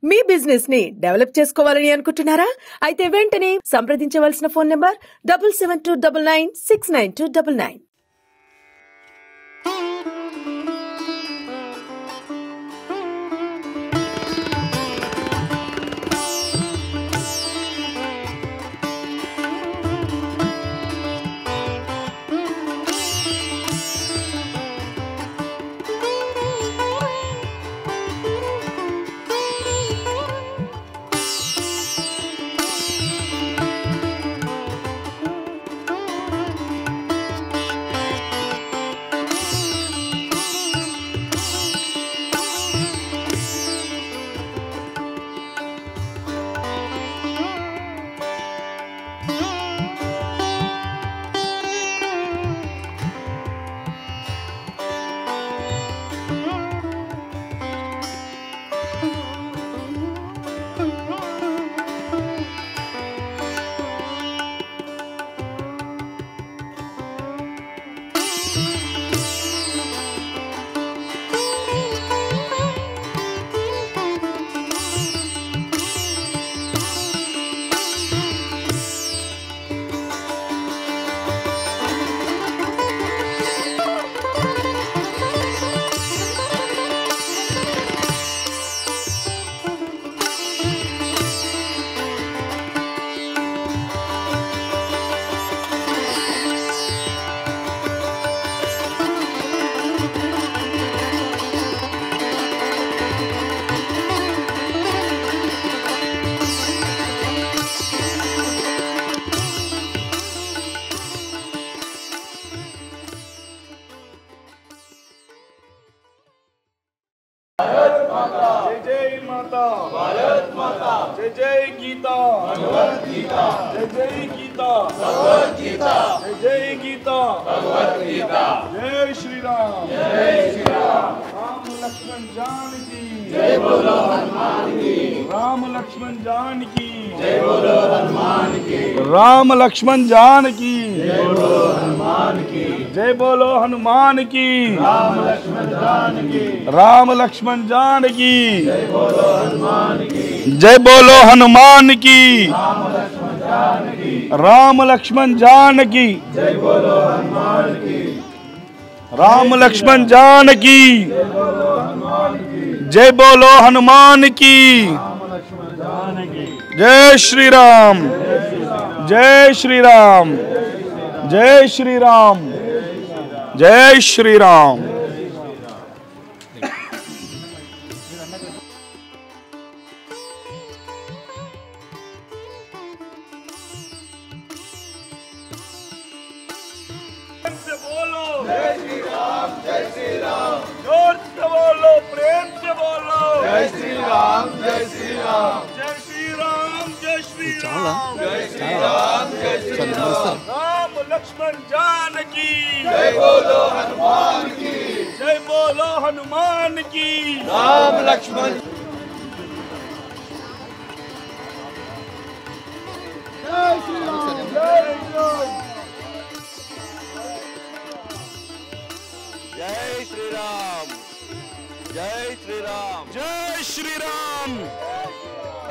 మీ business ని develop చేసుకోవాలని అనుకుంటున్నారా? అయితే వెంటనే సంప్రదించవలసిన ఫోన్ నంబర్ 7729969299. जय माता भारत माता जय जय गीता भगवत गीता जय जय गीता भगवत गीता जय जय गीता भगवत गीता जय श्री राम राम लक्ष्मण जानकी जय बोलो हनुमान की राम लक्ष्मण जानकी जय बोलो हनुमान की राम लक्ष्मण जानकी जय बोलो हनुमान की जय बोलो हनुमान की राम लक्ष्मण जानकी राम लक्ष्मण जानकी जय बोलो हनुमान की जय बोलो हनुमान की राम लक्ष्मण जानकी जय बोलो हनुमान की राम लक्ष्मण जानकी जय बोलो हनुमान की जय श्री राम जय श्री राम जय श्री राम जय श्री राम से बोलो जय श्री राम जोर से बोलो प्रेम से बोलो जय श्री राम जय श्री राम जय श्री राम जय श्री राम जय श्री राम जय श्री राम राम लक्ष्मण जानकी जय बोलो हनुमान की जय बोलो हनुमान की राम लक्ष्मण जय श्री राम जय श्री राम जय श्री राम जय श्री राम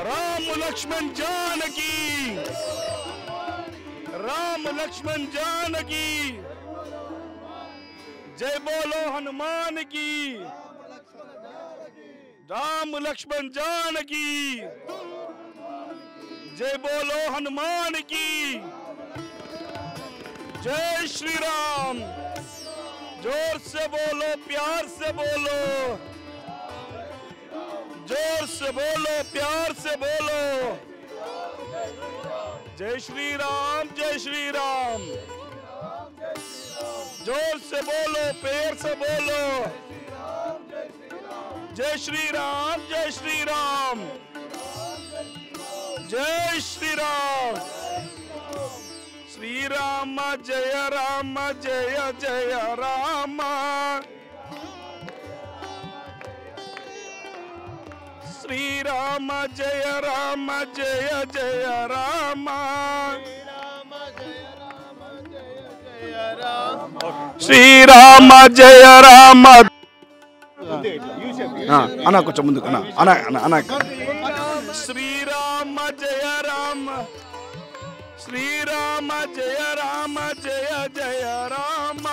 राम लक्ष्मण जानकी राम लक्ष्मण जानकी जय बोलो हनुमान की राम लक्ष्मण जानकी जय बोलो हनुमान की जय श्री राम जोर से बोलो प्यार से बोलो जोर से बोलो प्यार से बोलो जय श्री राम जय श्री राम जोर से बोलो प्यार से बोलो जय श्री राम जय श्री राम जय श्री राम श्री राम जय राम जय जय राम श्री राम जय राम जय जय राम श्री राम जय राम అన్న కొంచెం ముందుకు అన్న శ్రీరామ జయ రామ శ్రీరామ జయ రామ జయ జయ రామ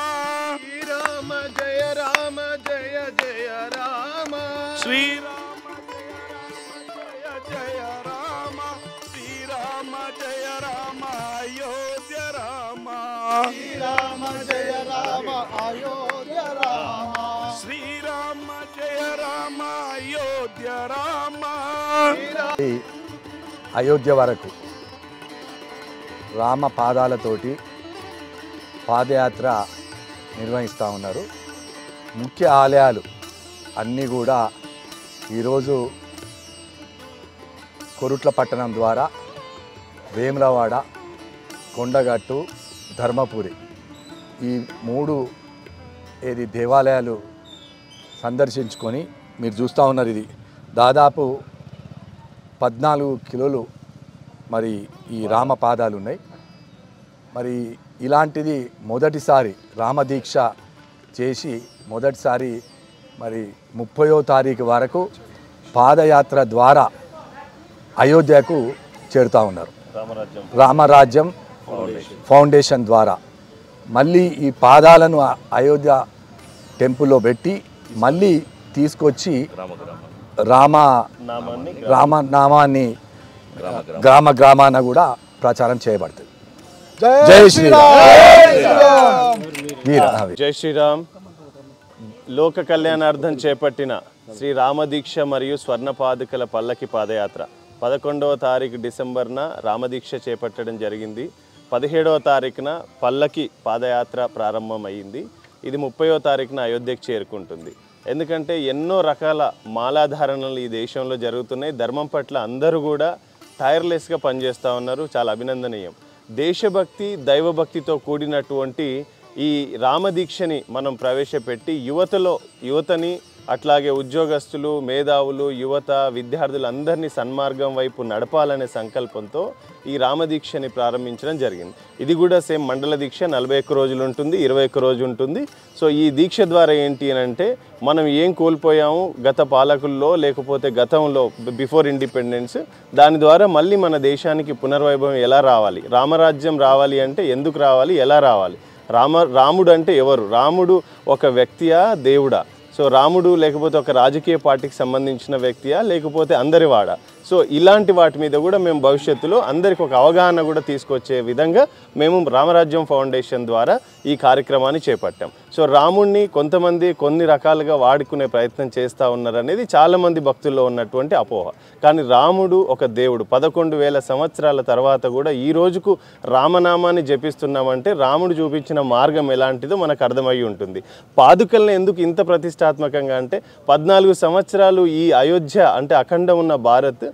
శ్రీరామ జయ రామ జయ జయ రామ శ్రీరామ జయ జయ రామ శ్రీరామ జయ రామ అయోధ్య రామ శ్రీరామ జయ రామ అయోధ్య రామ శ్రీరామ జయ రామ అయోధ్య రామ. అయోధ్య వరకు రామ పాదాలతోటి పాదయాత్ర నిర్వహిస్తూ ఉన్నారు. ముఖ్య ఆలయాలు అన్నీ కూడా ఈరోజు కొరుట్ల పట్టణం ద్వారా వేములవాడ, కొండగట్టు, ధర్మపురి ఈ 3 దేవాలయాలు సందర్శించుకొని మీరు చూస్తూ ఉన్నారు. ఇది దాదాపు 14 కిలోలు మరి ఈ రామ పాదాలు ఉన్నాయి. మరి ఇలాంటిది మొదటిసారి రామదీక్ష చేసి మొదటిసారి మరి 30వ తారీఖు వరకు పాదయాత్ర ద్వారా అయోధ్యకు చేరుతూ ఉన్నారు. రామరాజ్యం ఫౌండేషన్ ద్వారా మళ్ళీ ఈ పాదాలను అయోధ్య టెంపుల్లో పెట్టి మళ్ళీ తీసుకొచ్చి రామనామాన్ని గ్రామాన కూడా ప్రచారం చేయబడుతుంది. జై శ్రీరామ్. జై శ్రీరామ్. లోక కళ్యాణార్థం చేపట్టిన శ్రీ రామదీక్ష మరియు స్వర్ణ పాదుకల పల్లకి పాదయాత్ర 11వ తారీఖు డిసెంబర్న రామదీక్ష చేపట్టడం జరిగింది. 17వ తారీఖున పల్లకి పాదయాత్ర ప్రారంభమైంది. ఇది 30వ తారీఖున అయోధ్యకు చేరుకుంటుంది. ఎందుకంటే ఎన్నో రకాల మాలాధారణలు ఈ దేశంలో జరుగుతున్నాయి. ధర్మం పట్ల అందరూ కూడా టైర్లెస్గా పనిచేస్తూ ఉన్నారు. చాలా అభినందనీయం. దేశభక్తి, దైవభక్తితో కూడినటువంటి ఈ రామదీక్షని మనం ప్రవేశపెట్టి యువతని అట్లాగే ఉద్యోగస్తులు, మేధావులు, యువత, విద్యార్థులు అందరినీ సన్మార్గం వైపు నడపాలనే సంకల్పంతో ఈ రామదీక్షని ప్రారంభించడం జరిగింది. ఇది కూడా సేమ్ మండల దీక్ష 41 రోజులు ఉంటుంది, 21 రోజు ఉంటుంది. సో ఈ దీక్ష ద్వారా ఏంటి అని అంటే మనం ఏం కోల్పోయాము గత పాలకుల్లో, లేకపోతే గతంలో బిఫోర్ ఇండిపెండెన్స్, దాని ద్వారా మళ్ళీ మన దేశానికి పునర్వైభవం ఎలా రావాలి, రామరాజ్యం రావాలి అంటే ఎందుకు రావాలి, ఎలా రావాలి, రాముడు అంటే ఎవరు, రాముడు ఒక వ్యక్తియా, దేవుడా, సో రాముడు లేకపోతే ఒక రాజకీయ పార్టీకి సంబంధించిన వ్యక్తియా, లేకపోతే అందరివాడా, సో ఇలాంటి వాటి మీద కూడా మేము భవిష్యత్తులో అందరికి ఒక అవగాహన కూడా తీసుకొచ్చే విధంగా మేము రామరాజ్యం ఫౌండేషన్ ద్వారా ఈ కార్యక్రమాన్ని చేపట్టాం. సో రాముడిని కొంతమంది కొన్ని రకాలుగా వాడుకునే ప్రయత్నం చేస్తూ ఉన్నారనేది చాలామంది భక్తుల్లో ఉన్నటువంటి అపోహ. కానీ రాముడు ఒక దేవుడు. 11,000 సంవత్సరాల తర్వాత కూడా ఈ రోజుకు రామనామాన్ని జపిస్తున్నామంటే రాముడు చూపించిన మార్గం ఎలాంటిదో మనకు అర్థమై ఉంటుంది. పాదుకల్ని ఎందుకు ఇంత ప్రతిష్టాత్మకంగా అంటే 14 సంవత్సరాలు ఈ అయోధ్య అంటే అఖండ ఉన్న భారత్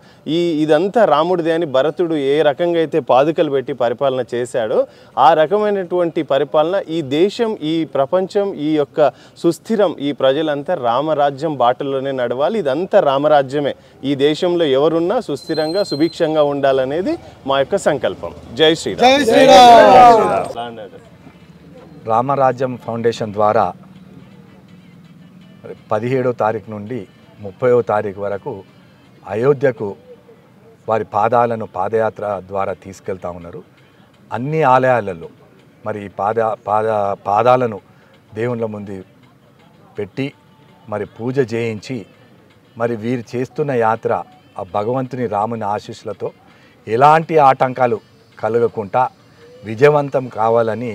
ఇదంతా రాముడిదే అని భరతుడు ఏ రకంగా అయితే పాదుకలు పెట్టి పరిపాలన చేశాడో ఆ రకమైనటువంటి పరిపాలన ఈ దేశం, ఈ ప్రపంచం, ఈ యొక్క సుస్థిరం, ఈ ప్రజలంతా రామరాజ్యం బాటలోనే నడవాలి. ఇదంతా రామరాజ్యమే. ఈ దేశంలో ఎవరున్నా సుస్థిరంగా సుభిక్షంగా ఉండాలనేది మా యొక్క సంకల్పం. జై శ్రీరామ్. రామరాజ్యం ఫౌండేషన్ ద్వారా 17వ తారీఖు నుండి 30వ తారీఖు వరకు అయోధ్యకు వారి పాదయాత్ర ద్వారా తీసుకెళ్తా ఉన్నారు. అన్ని ఆలయాలలో మరి పాదాలను దేవుళ్ళ ముందు పెట్టి మరి పూజ చేయించి మరి వీరు చేస్తున్న యాత్ర ఆ భగవంతుని రాముని ఆశీస్సులతో ఎలాంటి ఆటంకాలు కలగకుండా విజయవంతం కావాలని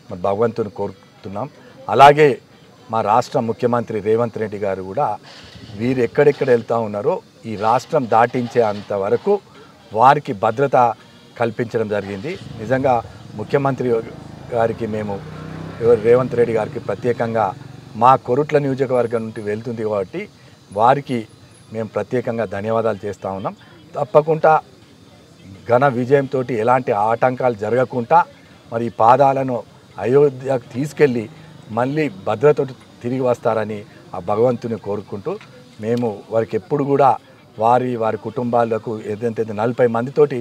మరి భగవంతుని కోరుతున్నాం. అలాగే మా రాష్ట్ర ముఖ్యమంత్రి రేవంత్ రెడ్డి గారు కూడా వీరు ఎక్కడెక్కడ వెళ్తూ ఉన్నారో ఈ రాష్ట్రం దాటించే అంతవరకు వారికి భద్రత కల్పించడం జరిగింది. నిజంగా ముఖ్యమంత్రి గారికి మేము రేవంత్ రెడ్డి గారికి ప్రత్యేకంగా మా కొరుట్ల నియోజకవర్గం నుండి వెళ్తుంది కాబట్టి వారికి మేము ప్రత్యేకంగా ధన్యవాదాలు చేస్తూ ఉన్నాం. తప్పకుండా ఘన విజయంతో ఎలాంటి ఆటంకాలు జరగకుండా మరి ఈ పాదాలను అయోధ్యకు తీసుకెళ్ళి మళ్ళీ భద్రతతో తిరిగి వస్తారని ఆ భగవంతుని కోరుకుంటూ మేము వారికి ఎప్పుడు కూడా వారి కుటుంబాలకు ఏదైతే 40 మందితోటి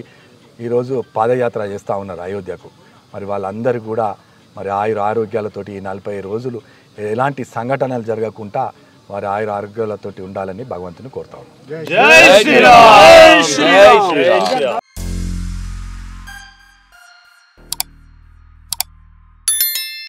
ఈరోజు పాదయాత్ర చేస్తూ ఉన్నారు అయోధ్యకు. మరి వాళ్ళందరూ కూడా మరి ఆరోగ్యాలతోటి ఈ 40 రోజులు ఎలాంటి సంఘటనలు జరగకుండా వారి ఆయుర ఆరోగ్యాలతోటి ఉండాలని భగవంతుని కోరుతా ఉన్నాను. జై శ్రీరామ్.